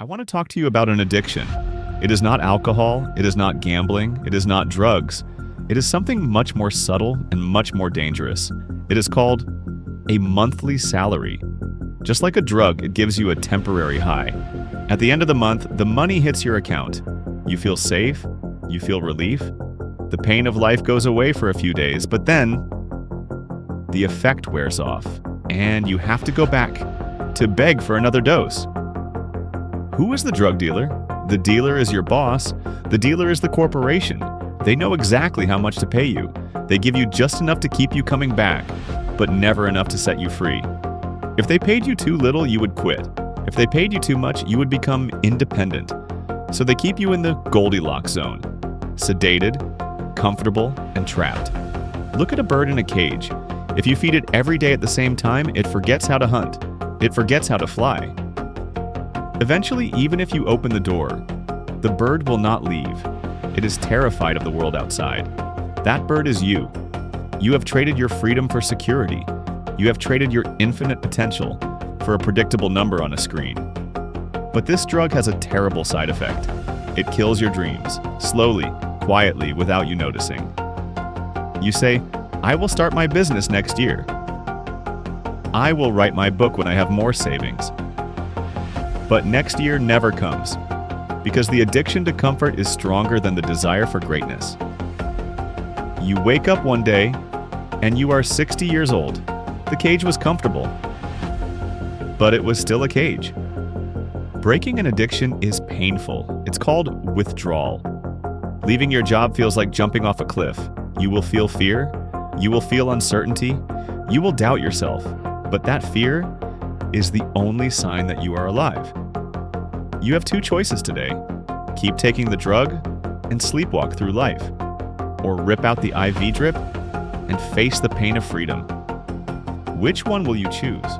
I want to talk to you about an addiction. It is not alcohol, it is not gambling, it is not drugs. It is something much more subtle and much more dangerous. It is called a monthly salary. Just like a drug, it gives you a temporary high. At the end of the month, the money hits your account. You feel safe, you feel relief. The pain of life goes away for a few days, but then the effect wears off, and you have to go back to beg for another dose. Who is the drug dealer? The dealer is your boss. The dealer is the corporation. They know exactly how much to pay you. They give you just enough to keep you coming back, but never enough to set you free. If they paid you too little, you would quit. If they paid you too much, you would become independent. So they keep you in the Goldilocks zone, sedated, comfortable, and trapped. Look at a bird in a cage. If you feed it every day at the same time, it forgets how to hunt. It forgets how to fly. Eventually, even if you open the door, the bird will not leave. It is terrified of the world outside. That bird is you. You have traded your freedom for security. You have traded your infinite potential for a predictable number on a screen. But this drug has a terrible side effect. It kills your dreams, slowly, quietly, without you noticing. You say, "I will start my business next year. I will write my book when I have more savings." But next year never comes, because the addiction to comfort is stronger than the desire for greatness. You wake up one day, and you are 60 years old. The cage was comfortable, but it was still a cage. Breaking an addiction is painful. It's called withdrawal. Leaving your job feels like jumping off a cliff. You will feel fear. You will feel uncertainty. You will doubt yourself. But that fear is the only sign that you are alive. You have two choices today. Keep taking the drug and sleepwalk through life, or rip out the IV drip and face the pain of freedom. Which one will you choose?